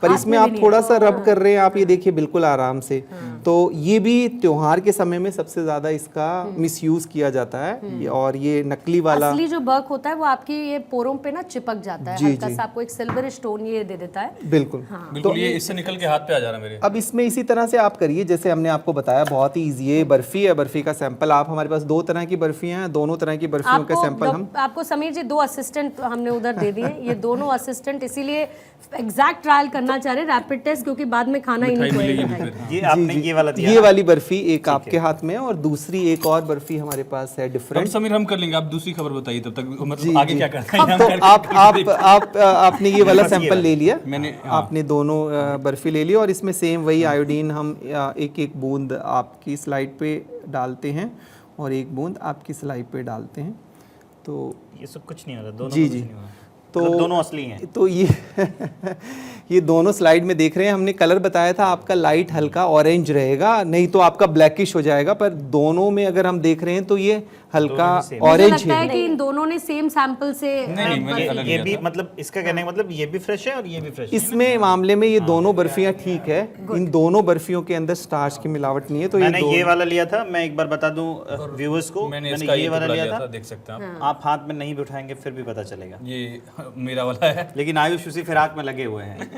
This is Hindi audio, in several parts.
पर इसमें आप थोड़ा सा रब कर रहे हैं, आप ये देखिए बिल्कुल आराम से। तो ये भी त्योहार के समय में सबसे ज्यादा इसका मिसयूज किया जाता है। और ये नकली वाला असली जो बर्क होता है वो आपकी ये पोरों पे ना चिपक जाता है, हल्का सा आपको एक सिल्वर स्टोन ये दे देता है। बिल्कुल बिल्कुल, ये इससे निकल के हाथ पे आ जा रहा है मेरे। अब इसमें इसी तरह से आप करिए जैसे हमने आपको बताया, बहुत ही ईजी है। बर्फी है, बर्फी का सैंपल आप हमारे पास 2 तरह की बर्फियां हैं, दोनों तरह की बर्फियों के सैंपल हम आपको समीर जी 2 असिस्टेंट हमने उधर दे दिए। ये दोनों असिस्टेंट इसीलिए एग्जैक्ट ट्रायल करना चाह रहे, रैपिड टेस्ट, क्योंकि बाद में खाना ही नहीं पड़ेगा। ये आपने ये वाला दिया, ये वाली बर्फी एक आपके हाथ में है और दूसरी एक और बर्फी हमारे पास है डिफरेंट। समीर हम कर लेंगे, आप दूसरी खबर बताइए तब तक, मतलब आगे क्या करना है। तो आपने ये वाला सैंपल ले लिया, मैंने आपने दोनों बर्फी ले ली और इसमें सेम वही आयोडीन हम एक एक बूंद आपकी स्लाइड पे डालते हैं और एक बूंद आपकी स्लाइड पे डालते हैं। तो ये सब कुछ नहीं होता, दोनों जी कुछ जी नहीं होता। तो मतलब दोनों असली हैं। तो ये ये दोनों स्लाइड में देख रहे हैं, हमने कलर बताया था आपका लाइट हल्का ऑरेंज रहेगा, नहीं तो आपका ब्लैकिश हो जाएगा। पर दोनों में अगर हम देख रहे हैं तो ये हल्का ऑरेंज लगता है कि इन दोनों ने सेम सैंपल से ये भी मतलब इसका कहने का मतलब ये भी फ्रेश है और ये भी फ्रेश है। इसमें मामले में ये दोनों बर्फियां ठीक है, इन दोनों बर्फियों के अंदर स्टार्च की मिलावट नहीं है। तो मैंने ये वाला लिया था, मैं एक बार बता दूं व्यूअर्स को, मैंने ये वाला लिया था, देख सकते हैं आप हाथ में नहीं भी उठाएंगे फिर भी पता चलेगा ये मेरा वाला है। लेकिन आयुष उसी फिराक में लगे हुए हैं।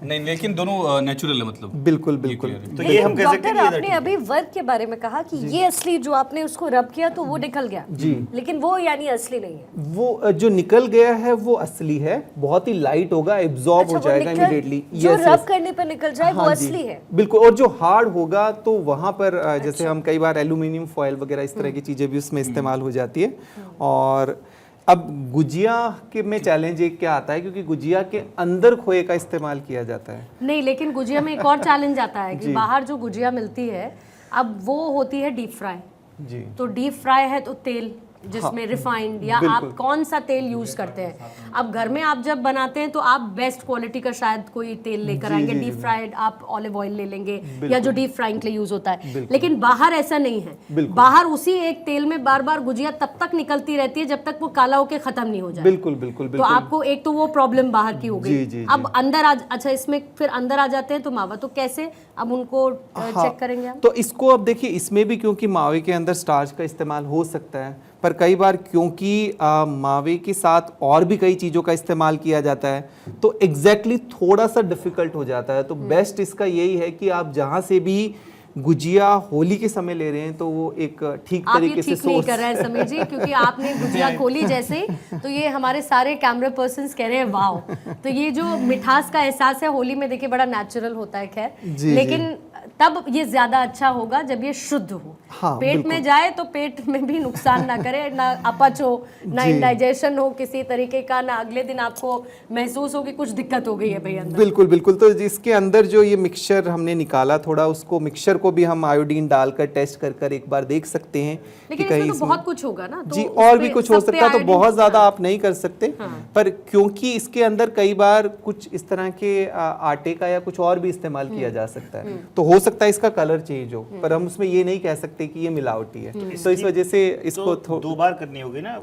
नहीं, लेकिन दोनों नेचुरल है, मतलब बिल्कुल बिल्कुल। तो ये हम कह सकते डॉक्टर, हैं आपने अभी वर्क के बारे में कहा कि ये असली, जो आपने उसको रब किया तो वो निकल गया जी, लेकिन वो यानी असली नहीं है। वो जो निकल गया है वो असली है, बहुत ही लाइट होगा, एब्जॉर्ब हो जाएगा इमीडिएटली। जो रब करने पर निकल जाए वो असली है। बिल्कुल। और जो हार्ड होगा तो वहां पर जैसे हम कई बार एल्यूमिनियम फॉयल वगैरह इस तरह की चीजें भी उसमें इस्तेमाल हो जाती है। और अब गुजिया के में चैलेंज एक क्या आता है, क्योंकि गुजिया के अंदर खोए का इस्तेमाल किया जाता है। नहीं, लेकिन गुजिया में एक और चैलेंज आता है कि बाहर जो गुजिया मिलती है अब वो होती है डीप फ्राई। जी, तो डीप फ्राई है तो तेल जिसमें रिफाइंड या आप कौन सा तेल यूज करते हैं। अब घर में आप जब बनाते हैं तो आप बेस्ट क्वालिटी का शायद कोई तेल लेकर आएंगे, डीप फ्राइड आप ऑलिव ऑयल ले लेंगे या जो डीप फ्राइंग के लिए यूज होता है। लेकिन बाहर ऐसा नहीं है, बाहर उसी एक तेल में बार बार गुजिया तब तक निकलती रहती है जब तक वो काला होके खत्म नहीं हो जाए। बिल्कुल बिल्कुल तो आपको एक तो वो प्रॉब्लम बाहर की हो गई। अब अंदर अच्छा इसमें फिर अंदर आ जाते हैं तो मावा, तो कैसे अब उनको चेक करेंगे हम? तो इसको अब देखिए, इसमें भी क्योंकि मावे के अंदर स्टार्च का इस्तेमाल हो सकता है, पर कई बार क्योंकि मावे के साथ और भी कई चीज़ों का इस्तेमाल किया जाता है तो एग्जैक्टली थोड़ा सा डिफिकल्ट हो जाता है। तो बेस्ट इसका यही है कि आप जहाँ से भी गुजिया होली के समय ले रहे हैं तो वो एक ठीक तरीके से सोर्स नहीं कर रहे हैं समीर जी, क्योंकि आपने गुजिया खोली जैसे ही तो ये हमारे सारे कैमरा पर्सन्स कह रहे हैं वाओ। तो ये जो मिठास का एहसास है होली में देखिए बड़ा नेचुरल होता है, खैर, लेकिन तब ये ज्यादा अच्छा होगा जब ये शुद्ध हो। हाँ, पेट में जाए तो पेट में भी नुकसान ना करे, ना अपच हो, ना इंडाइजेशन हो किसी तरीके का, ना अगले दिन आपको महसूस हो कि कुछ दिक्कत हो गई है भाई अंदर। बिल्कुल बिल्कुल। तो जिसके अंदर जो ये मिक्सचर हमने निकाला, थोड़ा उसको मिक्सचर को भी हम आयोडीन डालकर टेस्ट कर एक बार देख सकते हैं। लेकिन इसमें तो बहुत कुछ होगा ना, तो जी, और भी कुछ हो सकता है, तो बहुत ज्यादा आप नहीं कर सकते। पर क्योंकि इसके अंदर कई बार कुछ इस तरह के आटे का या कुछ और भी इस्तेमाल किया जा सकता है, तो हो सकता है इसका कलर चेंज हो, पर हम उसमें ये नहीं कह सकते कि ये मिलावटी है। तो इस वजह से इसको तो 2 बार करनी होगी ना,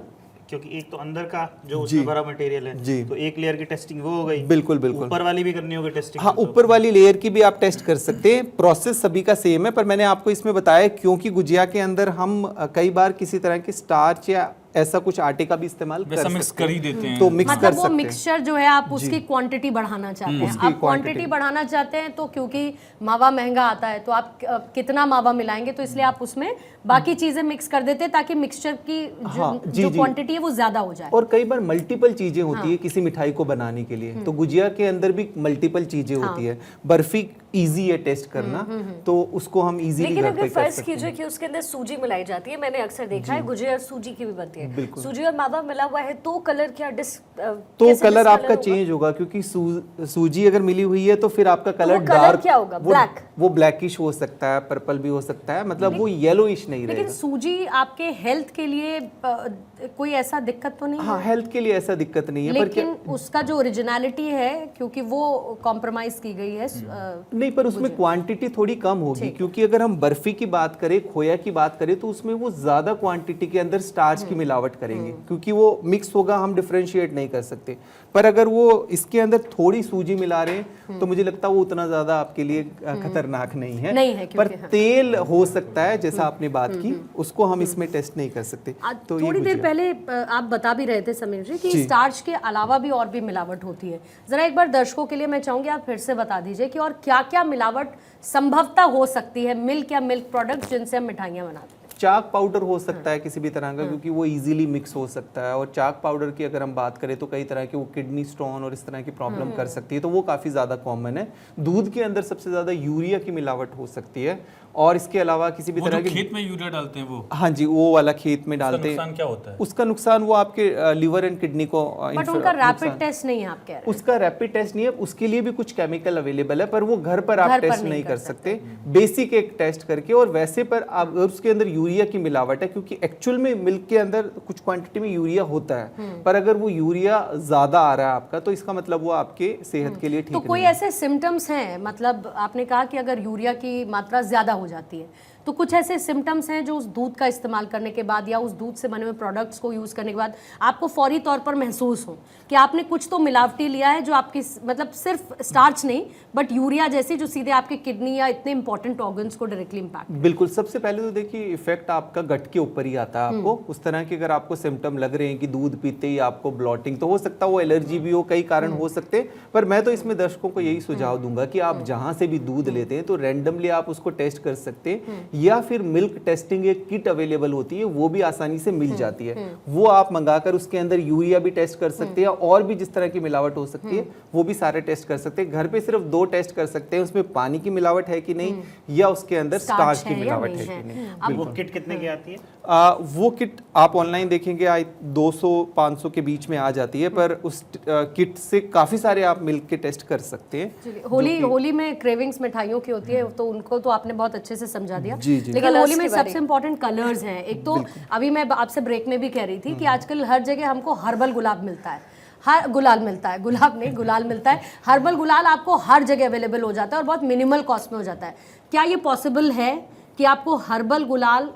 क्योंकि एक तो अंदर का जो उसमें भरा मटेरियल है, तो एक लेयर की टेस्टिंग वो हो गई। बिल्कुल बिल्कुल। ऊपर वाली भी करनी होगी टेस्टिंग। हाँ, ऊपर वाली लेयर की भी आप टेस्ट कर सकते हैं। प्रोसेस सभी का सेम है, पर मैंने आपको इसमें बताया क्योंकि गुजिया के अंदर हम कई बार किसी तरह के स्टार्च या ऐसा कुछ आटे का भी इस्तेमाल कर ही देते हैं। तो मिक्स मतलब कर वो सकते हैं। मिक्सचर जो है आप उसकी क्वांटिटी बढ़ाना चाहते हैं। आप क्वांटिटी बढ़ाना चाहते हैं तो क्योंकि मावा महंगा आता है तो आप कितना मावा मिलाएंगे, तो इसलिए आप उसमें बाकी चीजें मिक्स कर देते हैं ताकि मिक्सचर की जो क्वांटिटी है वो ज्यादा हो जाए। और कई बार मल्टीपल चीजें होती है किसी मिठाई को बनाने के लिए, तो गुजिया के अंदर भी मल्टीपल चीजें होती है। बर्फी इजी है टेस्ट करना, तो उसको हम इजीली लेकिन घर पे अगर कर फर्ज सकते कीजिए हैं। कि उसके अंदर सूजी मिलाई जाती है, मैंने अक्सर देखा है गुजिया सूजी की भी बनती है, सूजी और मावा मिला हुआ है, तो कलर क्या तो कलर आपका चेंज होगा, क्योंकि सूजी अगर मिली हुई है तो फिर आपका कलर डार्क क्या होगा, ब्लैक, वो ब्लैकिश हो सकता है, पर्पल भी हो सकता है, मतलब वो येलोइश नहीं रहेगा। लेकिन सूजी आपके हेल्थ के लिए कोई ऐसा दिक्कत तो नहीं है? हाँ, हेल्थ के लिए ऐसा दिक्कत नहीं है, लेकिन उसका जो ओरिजिनलिटी है क्योंकि वो कॉम्प्रोमाइज की गई है। नहीं, पर उसमें क्वांटिटी थोड़ी कम होगी, क्योंकि अगर हम बर्फी की बात करें, खोया की बात करें, तो उसमें वो ज़्यादा क्वांटिटी के अंदर स्टार्च की मिलावट करेंगे, क्योंकि वो मिक्स होगा, हम डिफ्रेंशिएट नहीं कर सकते। पर अगर वो इसके अंदर थोड़ी सूजी मिला रहे हैं तो मुझे लगता है वो उतना ज़्यादा आपके लिए खतरनाक नहीं है, पर तेल हो सकता है, जैसा आपने बात की, उसको हम इसमें टेस्ट नहीं कर सकते। तो थोड़ी देर पहले आप बता भी रहे थे समीर जी कि स्टार्च के अलावा भी और भी मिलावट होती है। जरा एक बार दर्शकों के लिए मैं चाहूंगी आप फिर से बता दीजिए कि और क्या क्या मिलावट संभवतः हो सकती है मिल्क या मिल्क प्रोडक्ट जिनसे हम मिठाइयाँ बनाते हैं। चाक पाउडर हो सकता है किसी भी तरह का, क्योंकि वो इजीली मिक्स हो सकता है, और चाक पाउडर की अगर हम बात करें तो कई तरह के वो किडनी स्टोन और इस तरह की प्रॉब्लम कर सकती है, तो वो काफ़ी ज़्यादा कॉमन है। दूध के अंदर सबसे ज़्यादा यूरिया की मिलावट हो सकती है, और इसके अलावा किसी भी तरह के खेत में यूरिया डालते हैं वो, हाँ जी, वो वाला खेत में डालते हैं। नुकसान क्या होता है? उसका नुकसान वो आपके लिवर एंड किडनी को, बट उनका रैपिड टेस्ट नहीं है, आप कह रहे हैं। उसका रैपिड टेस्ट नहीं है, उसके लिए भी कुछ केमिकल अवेलेबल है, पर वो घर पर आप टेस्ट नहीं कर सकते, बेसिक एक टेस्ट करके। और वैसे पर आप उसके अंदर यूरिया की मिलावट है, क्योंकि एक्चुअल में मिल्क के अंदर कुछ क्वांटिटी में यूरिया होता है, पर अगर वो यूरिया ज्यादा आ रहा है आपका, तो इसका मतलब वो आपके सेहत के लिए ठीक तो कोई ऐसे सिम्टम्स हैं, मतलब आपने कहा कि अगर यूरिया की मात्रा ज्यादा हो जाती है, तो कुछ ऐसे सिम्टम्स हैं जो उस दूध का इस्तेमाल करने के बाद या उस दूध से बने हुए प्रोडक्ट्स को यूज़ करने के बाद आपको फौरी तौर पर महसूस हो कि आपने कुछ तो मिलावटी लिया है, जो आपकी मतलब सिर्फ स्टार्च नहीं बट यूरिया जैसी, जो सीधे आपके किडनी या इतने इंपॉर्टेंट ऑर्गन्स को डायरेक्टली इम्पैक्ट। बिल्कुल, सबसे पहले तो देखिए इफेक्ट आपका गट के ऊपर ही आता है। आपको उस तरह के अगर आपको सिम्टम लग रहे हैं कि दूध पीते ही आपको ब्लॉटिंग, तो हो सकता है वो एलर्जी भी हो, कई कारण हो सकते हैं। पर मैं तो इसमें दर्शकों को यही सुझाव दूंगा कि आप जहां से भी दूध लेते हैं तो रैंडमली आप उसको टेस्ट कर सकते हैं, या फिर मिल्क टेस्टिंग एक किट अवेलेबल होती है, वो भी आसानी से मिल जाती है, वो आप मंगाकर उसके अंदर यूरिया भी टेस्ट कर सकते हैं, और भी जिस तरह की मिलावट हो सकती है वो भी सारे टेस्ट कर सकते हैं। घर पे सिर्फ 2 टेस्ट कर सकते हैं, उसमें पानी की मिलावट है कि नहीं, या उसके अंदर स्टार्च की मिलावट है कि नहीं। वो किट कितने की आती है? वो किट आप ऑनलाइन देखेंगे 200-500 के बीच में आ जाती है, पर उस किट से काफी सारे आप मिल्क के टेस्ट कर सकते हैं। होली में क्रेविंग्स मिठाइयों की होती है, तो उनको तो आपने बहुत अच्छे से समझा दिया। जी जी। लेकिन होली में सबसे इंपॉर्टेंट कलर्स हैं। एक तो अभी मैं आपसे ब्रेक में भी कह रही थी कि आजकल हर जगह हमको हर्बल गुलाब मिलता है, हर गुलाल मिलता है, गुलाब नहीं गुलाल मिलता है, हर्बल गुलाल आपको हर जगह अवेलेबल हो जाता है और बहुत मिनिमल कॉस्ट में हो जाता है। क्या ये पॉसिबल है कि आपको हर्बल गुलाल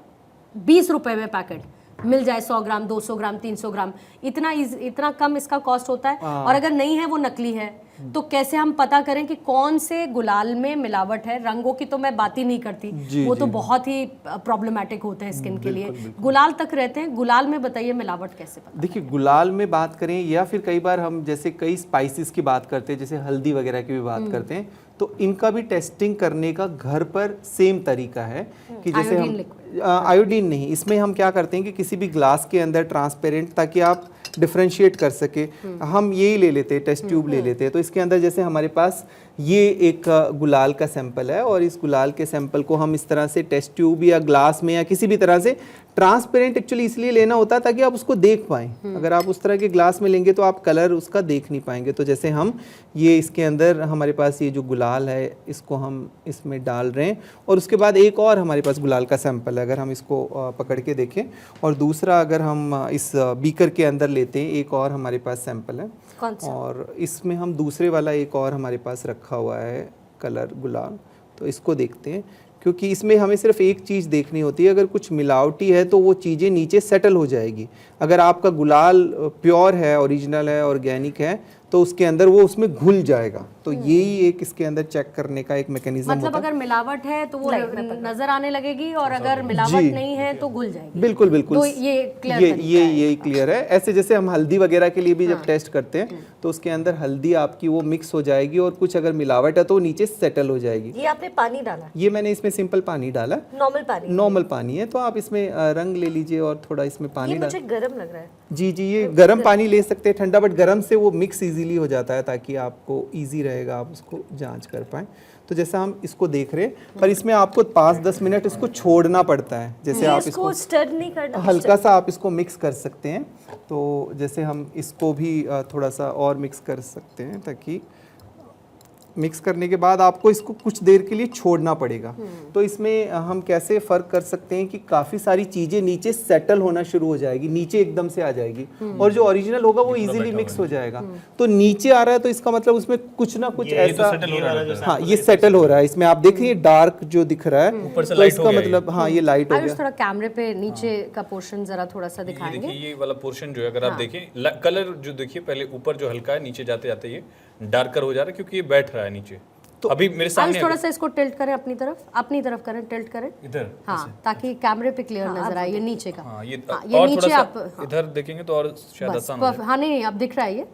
20 रुपए में पैकेट मिल जाए, 100 ग्राम, 200 ग्राम, 300 ग्राम, इतना कम इसका कॉस्ट होता है? और अगर नहीं है, वो नकली है, तो कैसे हम पता करें कि कौन से गुलाल में मिलावट है? रंगों की तो मैं बात ही नहीं करती, वो तो बहुत ही प्रॉब्लमेटिक होते हैं स्किन के लिए। गुलाल तक रहते हैं, गुलाल में बताइए मिलावट कैसे पता? देखिए, गुलाल में बात करें या फिर कई बार हम जैसे कई स्पाइसेस की बात करते हैं, जैसे हल्दी वगैरह की भी बात करते हैं, तो इनका भी टेस्टिंग करने का घर पर सेम तरीका है कि जैसे हम आयोडीन नहीं, इसमें हम क्या करते हैं कि किसी भी ग्लास के अंदर ट्रांसपेरेंट, ताकि आप डिफरेंशिएट कर सके, हम यही ले लेते हैं, टेस्ट ट्यूब ले लेते हैं। तो इसके अंदर जैसे हमारे पास ये एक गुलाल का सैंपल है, और इस गुलाल के सैंपल को हम इस तरह से टेस्ट ट्यूब या ग्लास में या किसी भी तरह से ट्रांसपेरेंट एक्चुअली इसलिए लेना होता है ताकि आप उसको देख पाएं। अगर आप उस तरह के ग्लास में लेंगे तो आप कलर उसका देख नहीं पाएंगे। तो जैसे हम ये इसके अंदर हमारे पास ये जो गुलाल है, इसको हम इसमें डाल रहे हैं, और उसके बाद एक और हमारे पास गुलाल का सैंपल है। अगर हम इसको पकड़ के देखें, और दूसरा अगर हम इस बीकर के अंदर लेते हैं, एक और हमारे पास सैंपल है, और इसमें हम दूसरे वाला एक और हमारे पास रखा हुआ है कलर गुलाल, तो इसको देखते हैं, क्योंकि इसमें हमें सिर्फ एक चीज़ देखनी होती है, अगर कुछ मिलावटी है तो वो चीज़ें नीचे सेटल हो जाएगी। अगर आपका गुलाल प्योर है, ओरिजिनल है, ऑर्गेनिक है, तो उसके अंदर वो उसमें घुल जाएगा। तो यही एक इसके अंदर चेक करने का एक मैकेनिज्म मतलब अगर मिलावट है तो वो नजर आने लगेगी, और अगर मिलावट नहीं है तो घुल जाएगी। बिल्कुल बिल्कुल, तो ये क्लियर है। ऐसे जैसे हम हल्दी वगैरह के लिए भी जब टेस्ट करते हैं तो उसके अंदर हल्दी आपकी वो मिक्स हो जाएगी, और कुछ अगर मिलावट है तो नीचे सेटल हो जाएगी। ये आपने पानी डाला? ये मैंने इसमें सिंपल पानी डाला, नॉर्मल पानी है। तो आप इसमें रंग ले लीजिए और थोड़ा इसमें पानी डाल। मुझे गर्म लग रहा है। जी, ये गर्म पानी ले सकते हैं, ठंडा, बट गर्म से वो मिक्स इजीली हो जाता है, ताकि आपको इजी रहेगा, आप उसको जांच कर पाएं। तो जैसा हम इसको देख रहे हैं, पर इसमें आपको 5-10 मिनट इसको छोड़ना पड़ता है। जैसे आप इसको स्टर नहीं करना, हल्का सा आप इसको मिक्स कर सकते हैं। तो जैसे हम इसको भी थोड़ा सा और मिक्स कर सकते हैं, ताकि मिक्स करने के बाद आपको इसको कुछ देर के लिए छोड़ना पड़ेगा। तो इसमें हम कैसे फ़र्क कर सकते हैं कि काफ़ी सारी चीज़ें नीचे सेटल होना शुरू हो जाएगी, नीचे एकदम से आ जाएगी, और जो ओरिजिनल होगा वो इजीली मिक्स हो जाएगा। तो नीचे आ रहा है तो इसका मतलब उसमें कुछ ना कुछ ऐसा, हाँ ये सेटल हो रहा है। इसमें आप देखिए डार्क जो दिख रहा है, ऊपर से तो लाइट हो इसका गया मतलब हाँ ये लाइट हो आयुष गया। थोड़ा कैमरे पे नीचे का पोर्शन जरा थोड़ा सा ये दिखाएंगे। देखिए ये वाला पोर्शन जो है अगर आप देखें कलर जो देखिए पहले ऊपर जो हल्का है नीचे जाते जाते ये डार्कर हो जा रहा है क्योंकि ये बैठ रहा है नीचे। तो अभी मेरे सामने आयुष थोड़ा सा इसको टिल्ट करें अपनी तरफ करें, टिल्ट करें इधर, हाँ, ताकि कैमरे पे क्लियर नजर आए ये नीचे का। हाँ ये ये और नीचे थोड़ा आप सा इधर देखेंगे तो और शायद आसान हो जाए। हाँ नहीं अब दिख रहा है ये।